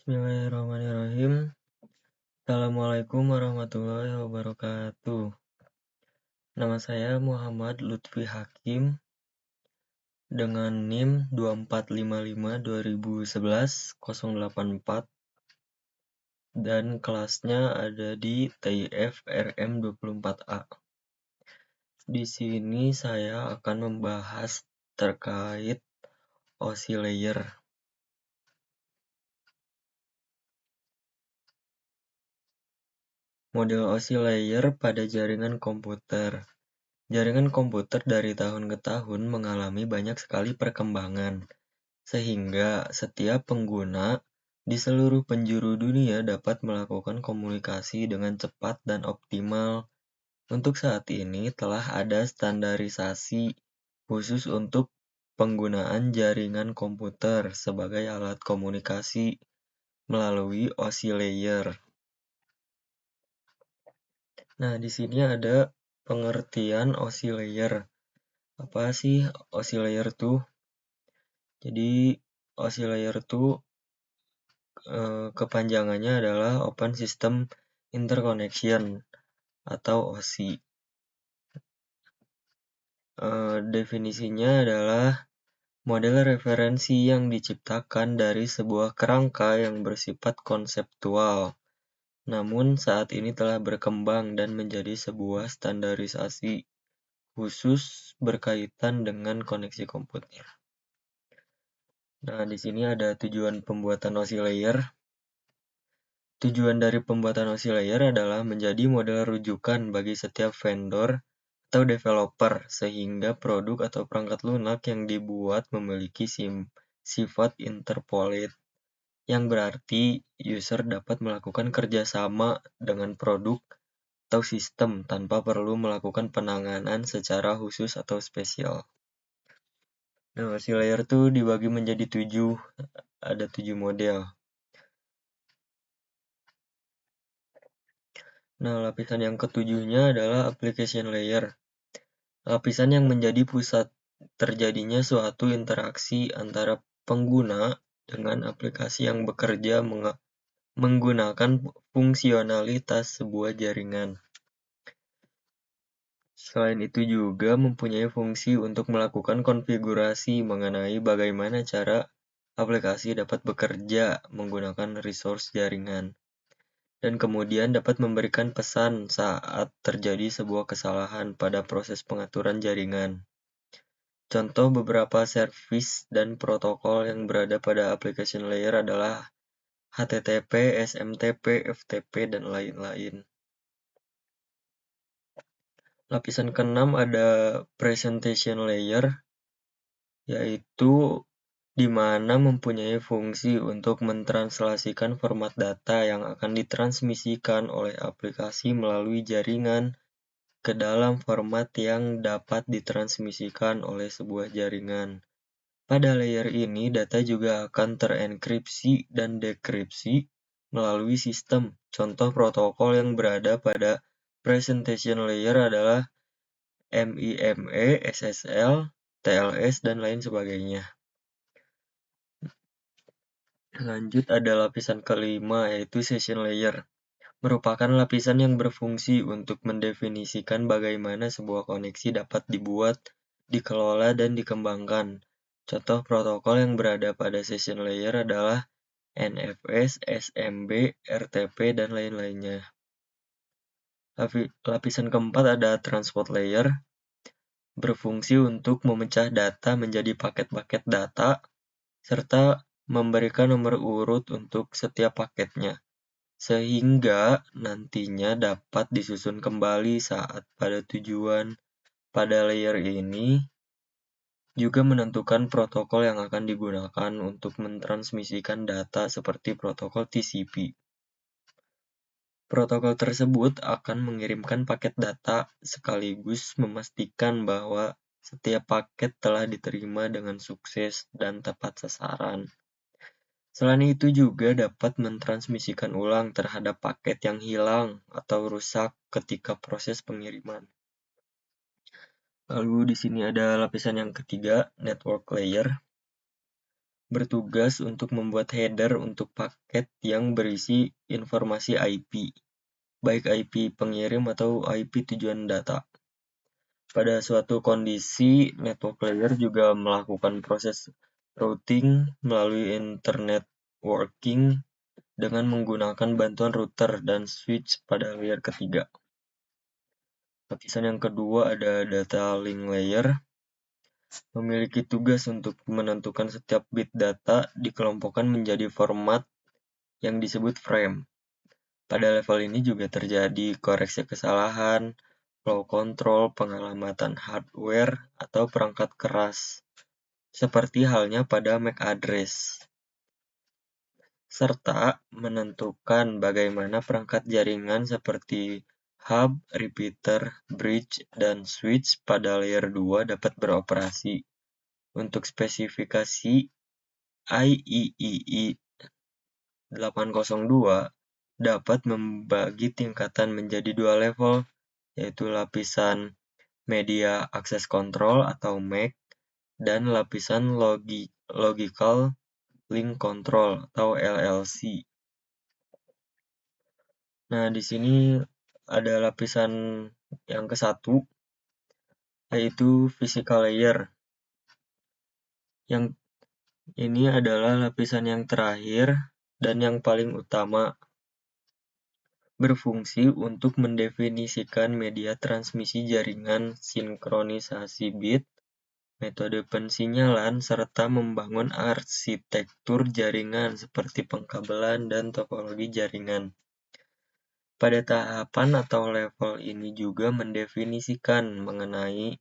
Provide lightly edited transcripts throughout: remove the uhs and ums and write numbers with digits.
Bismillahirrahmanirrahim. Assalamualaikum warahmatullahi wabarakatuh. Nama saya Muhammad Lutfi Hakim dengan NIM 2455-2011-084 dan kelasnya ada di TIF RM 24A. Di sini saya akan membahas terkait OSI layer. Model OSI layer pada jaringan komputer. Jaringan komputer dari tahun ke tahun mengalami banyak sekali perkembangan, sehingga setiap pengguna di seluruh penjuru dunia dapat melakukan komunikasi dengan cepat dan optimal. Untuk saat ini telah ada standarisasi khusus untuk penggunaan jaringan komputer sebagai alat komunikasi melalui OSI layer. Nah, di sini ada pengertian OSI layer. Apa sih OSI layer tuh? Jadi OSI layer tuh kepanjangannya adalah Open System Interconnection atau OSI. Definisinya adalah model referensi yang diciptakan dari sebuah kerangka yang bersifat konseptual, namun saat ini telah berkembang dan menjadi sebuah standarisasi khusus berkaitan dengan koneksi komputer. Nah, di sini ada tujuan pembuatan OSI layer. Tujuan dari pembuatan OSI layer adalah menjadi model rujukan bagi setiap vendor atau developer, sehingga produk atau perangkat lunak yang dibuat memiliki sifat interpolate, yang berarti user dapat melakukan kerjasama dengan produk atau sistem tanpa perlu melakukan penanganan secara khusus atau spesial. Nah, OSI layer itu dibagi menjadi 7, ada 7 model. Nah, lapisan yang ketujuhnya adalah application layer. Lapisan yang menjadi pusat terjadinya suatu interaksi antara pengguna dengan aplikasi yang bekerja menggunakan fungsionalitas sebuah jaringan. Selain itu juga mempunyai fungsi untuk melakukan konfigurasi mengenai bagaimana cara aplikasi dapat bekerja menggunakan resource jaringan. Dan kemudian dapat memberikan pesan saat terjadi sebuah kesalahan pada proses pengaturan jaringan. Contoh beberapa service dan protokol yang berada pada application layer adalah HTTP, SMTP, FTP, dan lain-lain. Lapisan keenam ada presentation layer, yaitu di mana mempunyai fungsi untuk mentranslasikan format data yang akan ditransmisikan oleh aplikasi melalui jaringan ke dalam format yang dapat ditransmisikan oleh sebuah jaringan. Pada layer ini, data juga akan terenkripsi dan dekripsi melalui sistem. Contoh protokol yang berada pada presentation layer adalah MIME, SSL, TLS, dan lain sebagainya. Lanjut ada lapisan kelima, yaitu session layer. Merupakan lapisan yang berfungsi untuk mendefinisikan bagaimana sebuah koneksi dapat dibuat, dikelola, dan dikembangkan. Contoh protokol yang berada pada session layer adalah NFS, SMB, RTP, dan lain-lainnya. Lapisan keempat ada transport layer, berfungsi untuk memecah data menjadi paket-paket data, serta memberikan nomor urut untuk setiap paketnya, sehingga nantinya dapat disusun kembali saat pada tujuan. Pada layer ini juga menentukan protokol yang akan digunakan untuk mentransmisikan data seperti protokol TCP. Protokol tersebut akan mengirimkan paket data sekaligus memastikan bahwa setiap paket telah diterima dengan sukses dan tepat sasaran. Selain itu juga dapat mentransmisikan ulang terhadap paket yang hilang atau rusak ketika proses pengiriman. Lalu di sini ada lapisan yang ketiga, network layer. bertugas untuk membuat header untuk paket yang berisi informasi IP, baik IP pengirim atau IP tujuan data. Pada suatu kondisi, network layer juga melakukan proses routing melalui internet working dengan menggunakan bantuan router dan switch pada layer ketiga. Lapisan yang kedua ada data link layer, memiliki tugas untuk menentukan setiap bit data dikelompokkan menjadi format yang disebut frame. Pada level ini juga terjadi koreksi kesalahan, flow control, pengalamatan hardware atau perangkat keras, seperti halnya pada MAC address, serta menentukan bagaimana perangkat jaringan seperti hub, repeater, bridge, dan switch pada layer 2 dapat beroperasi. Untuk spesifikasi IEEE 802 dapat membagi tingkatan menjadi dua level, yaitu lapisan Media Access Control atau MAC dan lapisan Logical Link Control atau LLC. Nah, di sini ada lapisan yang ke-1, yaitu Physical Layer. Yang ini adalah lapisan yang terakhir dan yang paling utama, berfungsi untuk mendefinisikan media transmisi jaringan, sinkronisasi bit, metode pensinyalan, serta membangun arsitektur jaringan seperti pengkabelan dan topologi jaringan. Pada tahapan atau level ini juga mendefinisikan mengenai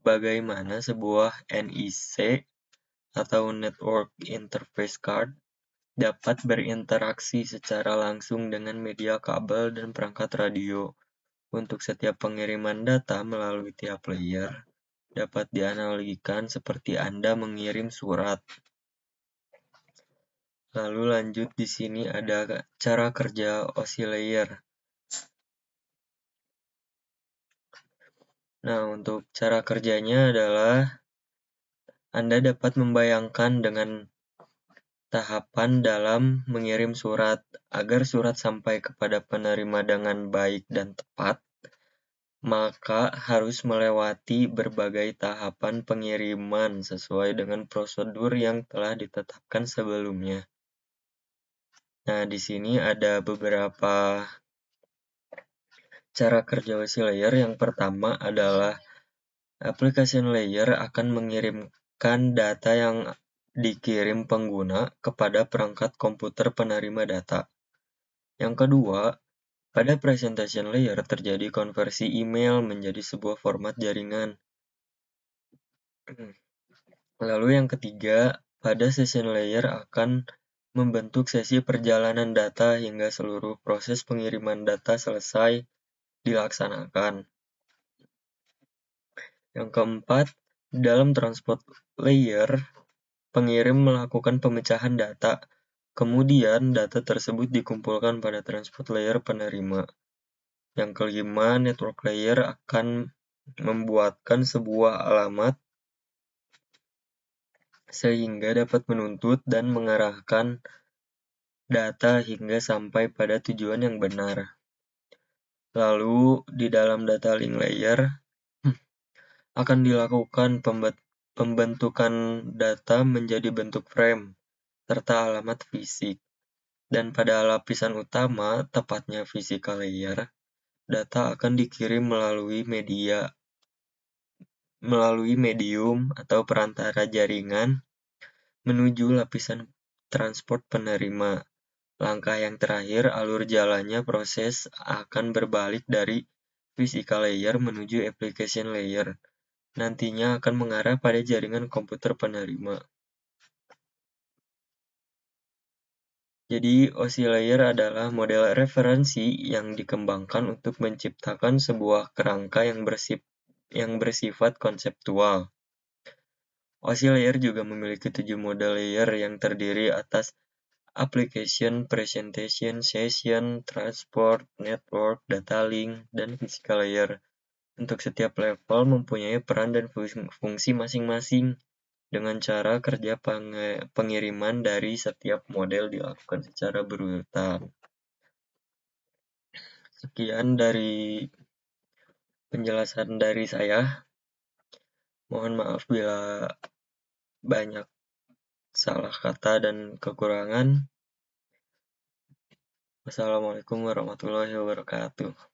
bagaimana sebuah NIC atau Network Interface Card dapat berinteraksi secara langsung dengan media kabel dan perangkat radio. Untuk setiap pengiriman data melalui tiap layer dapat dianalogikan seperti Anda mengirim surat. Lalu lanjut di sini ada cara kerja OSI layer. Nah, untuk cara kerjanya adalah Anda dapat membayangkan dengan tahapan dalam mengirim surat. Agar surat sampai kepada penerima dengan baik dan tepat, maka harus melewati berbagai tahapan pengiriman sesuai dengan prosedur yang telah ditetapkan sebelumnya. Nah, di sini ada beberapa cara kerja OSI layer. Yang pertama adalah application layer akan mengirimkan data yang dikirim pengguna kepada perangkat komputer penerima data. Yang kedua, pada presentation layer terjadi konversi email menjadi sebuah format jaringan. Lalu yang ketiga, pada session layer akan membentuk sesi perjalanan data hingga seluruh proses pengiriman data selesai dilaksanakan. Yang keempat, dalam transport layer, pengirim melakukan pemecahan data. Kemudian, data tersebut dikumpulkan pada transport layer penerima. Yang kelima, network layer akan membuatkan sebuah alamat sehingga dapat menuntut dan mengarahkan data hingga sampai pada tujuan yang benar. Lalu, di dalam data link layer, akan dilakukan pembentukan data menjadi bentuk frame, serta alamat fisik. Dan pada lapisan utama, tepatnya physical layer, data akan dikirim melalui medium atau perantara jaringan menuju lapisan transport penerima. Langkah yang terakhir, alur jalannya proses akan berbalik dari physical layer menuju application layer. Nantinya akan mengarah pada jaringan komputer penerima. Jadi, OSI layer adalah model referensi yang dikembangkan untuk menciptakan sebuah kerangka yang bersifat konseptual. OSI layer juga memiliki 7 model layer yang terdiri atas application, presentation, session, transport, network, data link, dan physical layer. Untuk setiap level mempunyai peran dan fungsi masing-masing. dengan cara kerja pengiriman dari setiap model dilakukan secara berurutan. Sekian dari penjelasan dari saya. Mohon maaf bila banyak salah kata dan kekurangan. Wassalamualaikum warahmatullahi wabarakatuh.